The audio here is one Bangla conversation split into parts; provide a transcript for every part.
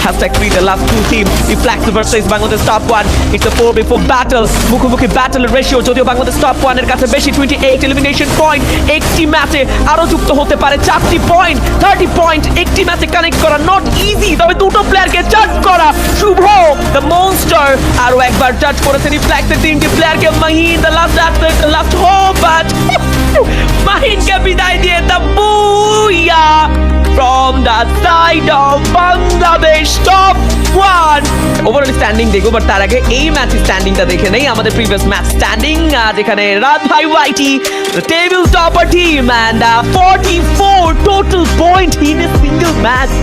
#3 the last two team Reflex versus Bangladesh top 1 it's a 4v4 battle মুখোমুখি ব্যাটল রেশিও যদিও বাংলাদেশ টপ 1 এর কাছে বেশি 28 এলিমিনেশন পয়েন্ট একটি ম্যাচে আরো যুক্ত হতে পারে 4টি পয়েন্ট 30 পয়েন্ট একটি ম্যাচে কানেক্ট করা নট ইজি তবে দুটো প্লেয়ারকে টাচ করা শুভ দ্য মনস্টার আরো একবার টাচ করেছে রিফ্লেক্সের তিনটি প্লেয়ারকে Mahin the last hope but মাহিনকে বিদায় দিয়ে দ্য বুয়া from the side of Bangladesh top 1 overall standing দেখো বাট তার আগে এই ম্যাচ স্ট্যান্ডিংটা দেখে নেই আমাদের প্রিভিয়াস ম্যাচ স্ট্যান্ডিং যেখানে রাত ভাই ওয়াইটি the table topper team and 44 total point in a single match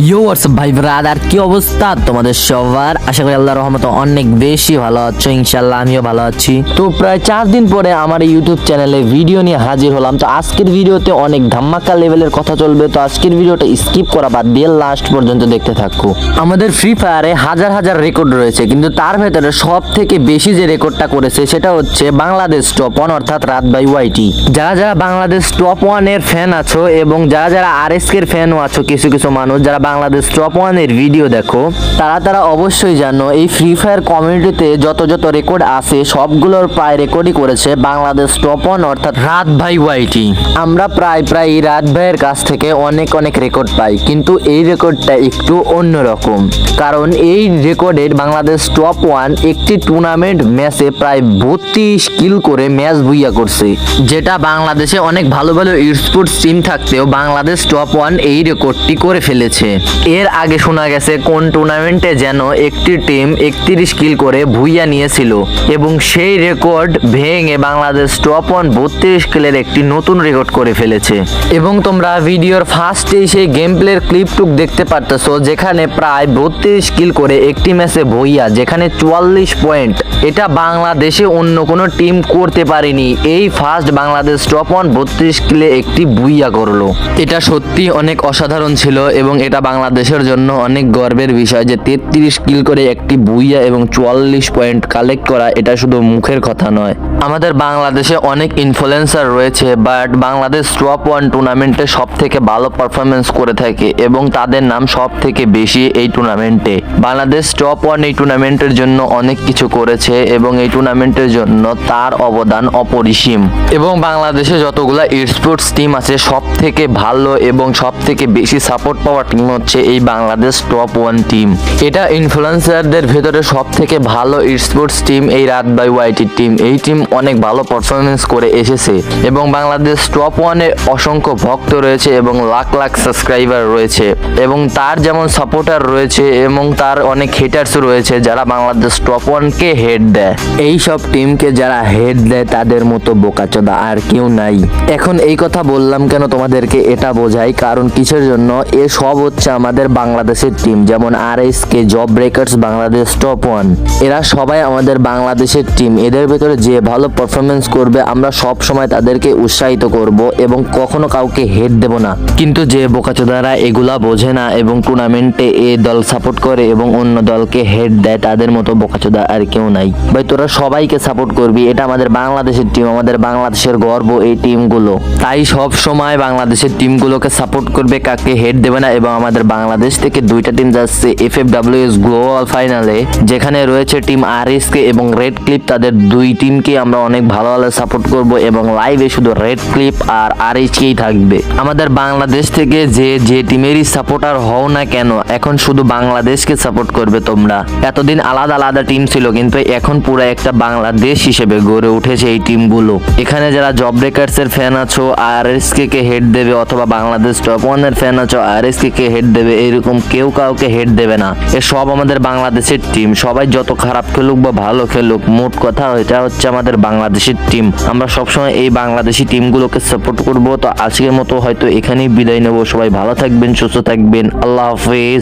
yo WhatsApp ভাই ব্রাদার, কি অবস্থা তোমাদের সবার? আশা করি আল্লাহর রহমতে অনেক বেশি ভালো আছো। ইনশাল্লাহ আমিও ভালো আছি। তো প্রায় 4 দিন পরে আমার ইউটিউব চ্যানেলে ভিডিও নিয়ে হাজির হলাম। তো আজকের ভিডিওতে অনেক ধামাকা লেভেলের কথা চলবে, তো আজকের ভিডিওটা স্কিপ করা বাদ দিয়ে লাস্ট পর্যন্ত দেখতে থাকো। আমাদের ফ্রি ফায়ারে হাজার হাজার রেকর্ড রয়েছে, কিন্তু তার ভেতরে সব থেকে বেশি যে রেকর্ডটা করেছে সেটা হচ্ছে বাংলাদেশ টপ 1 অর্থাৎ রাত বাই ওয়াইটি। যারা যারা বাংলাদেশ টপ 1 এর ফ্যান আছো এবং যারা যারা আরএসকে এর ফ্যানও আছো, কিছু কিছু মানুষ যারা বাংলাদেশ টপ 1 এর ভিডিও দেখো, তারা অবশ্যই জানো এই ফ্রি ফায়ার কমিউনিটিতে যত রেকর্ড আছে সবগুলোর প্রায় রেকর্ডই করেছে বাংলাদেশ টপ 1 অর্থাৎ রাত ভাই ওয়াইটি। আমরা প্রায় রাত ভাইয়ের কাছ থেকে অনেক রেকর্ড পাই, কিন্তু এই রেকর্ডটা একটু অন্যরকম, কারণ এই রেকর্ডের বাংলাদেশ টপ 1 একটি টুর্নামেন্ট ম্যাচে প্রায় 32 কিল করে ম্যাচ বুইয়া করছে, যেটা বাংলাদেশে অনেক ভালো স্পোর্টস টিম থাকতেও বাংলাদেশ টপ 1 এই রেকর্ডটি করে ফেলেছে। এর আগে শোনা গেছে কোন টুর্নামেন্টে যেন একটি টিম 31 কিল করে ভুইয়া নিয়েছিল এবং সেই রেকর্ড ভেঙে বাংলাদেশ টপ 1 32 কিলের একটি নতুন রেকর্ড করে ফেলেছে। এবং তোমরা ভিডিওর ফার্স্টে সেই গেম প্লের ক্লিপটুক দেখতে পারতেছো, যেখানে প্রায় 32 কিল করে একটি ম্যাচে ভুইয়া, যেখানে 44 পয়েন্ট। এটা বাংলাদেশে অন্য কোনো টিম করতে পারেনি। এই ফার্স্ট বাংলাদেশ টপ 1 32 কিলে একটি ভুইয়া করলো। এটা সত্যি অনেক অসাধারণ ছিল এবং এটা বাংলাদেশের জন্য অনেক গর্বের বিষয় যে 33 কিল করে একটি বুইয়া এবং 44 পয়েন্ট কালেক্ট করা, এটা শুধু মুখের কথা নয়। আমাদের বাংলাদেশে অনেক ইনফ্লুয়েন্সার রয়েছে, বাট বাংলাদেশ টপ 1 টুর্নামেন্টে সব থেকে ভালো পারফরমেন্স করে থাকে এবং তাদের নাম সব থেকে বেশি এই টুর্নামেন্টে। বাংলাদেশ টপ 1 এই টুর্নামেন্টের জন্য অনেক কিছু করেছে এবং এই টুর্নামেন্টের জন্য তার অবদান অপরিসীম। এবং বাংলাদেশে যতগুলা স্পোর্টস টিম আছে সব থেকে ভালো এবং সব থেকে বেশি সাপোর্ট পাওয়া টিম হচ্ছে এই বাংলাদেশ টপ 1 টিম। এটা ইনফ্লুয়েন্সারদের ভেতরে সব থেকে ভালো স্পোর্টস টিম এই রাত বাই ওয়াইটি টিম। এই টিম অনেক ভালো পারফরমেন্স করে এসেছে এবং বাংলাদেশ টপ 1 এর অসংখ্য ভক্ত রয়েছে এবং লাখ সাবস্ক্রাইবার রয়েছে এবং তার যেমন সাপোর্টার রয়েছে এবং তার অনেক হেটার্স রয়েছে যারা বাংলাদেশ টপ 1 কে হেড দেয়। এই সব টিমকে যারা হেড দেয় তাদের মতো বোকাচোদা আর কেউ নাই। এখন এই কথা বললাম কেন তোমাদেরকে, এটা বোঝাই কারণ কিসের জন্য। এ সব হচ্ছে আমাদের বাংলাদেশের টিম, যেমন RSK, job breakers, Bangladesh top 1, এরা সবাই আমাদের বাংলাদেশের টিম। এদের ভেতরে যে ভালো পারফরমেন্স করবে আমরা সব সময় তাদেরকে উৎসাহিত করব এবং কখনো কাউকে হেড দেব না। কিন্তু যে বোকাচোদারা এগুলা বোঝে না এবং টুর্নামেন্টে এ দল সাপোর্ট করে এবং অন্য দলকে হেড দেয়, তাদের মতো বোকাচোদা আর কেউ নাই। ভাই তোরা সবাইকে সাপোর্ট করবি, এটা আমাদের বাংলাদেশের টিম, আমাদের বাংলাদেশের গর্ব এই টিমগুলো। তাই সব সময় বাংলাদেশের টিমগুলোকে সাপোর্ট করবে, কাকে হেড দেবে না। এবং আমাদের বাংলাদেশ থেকে 2টা টিম যাচ্ছে FFWS গ্লোবাল ফাইনালে, যেখানে রয়েছে টিম আরএসকে এবং রেড ক্লিপ। তাদের 2 টিমকে আমরা অনেক ভালো সাপোর্ট করব এবং লাইভে শুধু রেড ক্লিপ আর আরএসকেই থাকবে। আমাদের বাংলাদেশ থেকে যে টিমেরই সাপোর্টার হও না কেন, এখন শুধু বাংলাদেশকে সাপোর্ট করবে তোমরা। এতদিন আলাদা টিম ছিল, কিন্তু এখন পুরো একটা বাংলাদেশ হিসেবে গড়ে উঠেছে এই টিমগুলো। এখানে যারা জব ব্রেকার্স এর ফ্যান আছো আরএসকে কে হেড দেবে, অথবা বাংলাদেশ টপ 1 এর ফ্যান আছো আরএসকে কে হেড দেবে, এরকম কেউ কাউকে হেড দেবে না। এ সব আমাদের বাংলাদেশের টিম। সবাই যত খারাপ খেলুক বা ভালো খেলুক, মোট কথা এটা হচ্ছে আমাদের বাংলাদেশের টিম। আমরা সবসময় এই বাংলাদেশি টিমগুলোকে সাপোর্ট করব। তো আজকের মতো হয়তো এখানেই বিদায় নেব। সবাই ভালো থাকবেন, সুস্থ থাকবেন, আল্লাহ হাফেজ।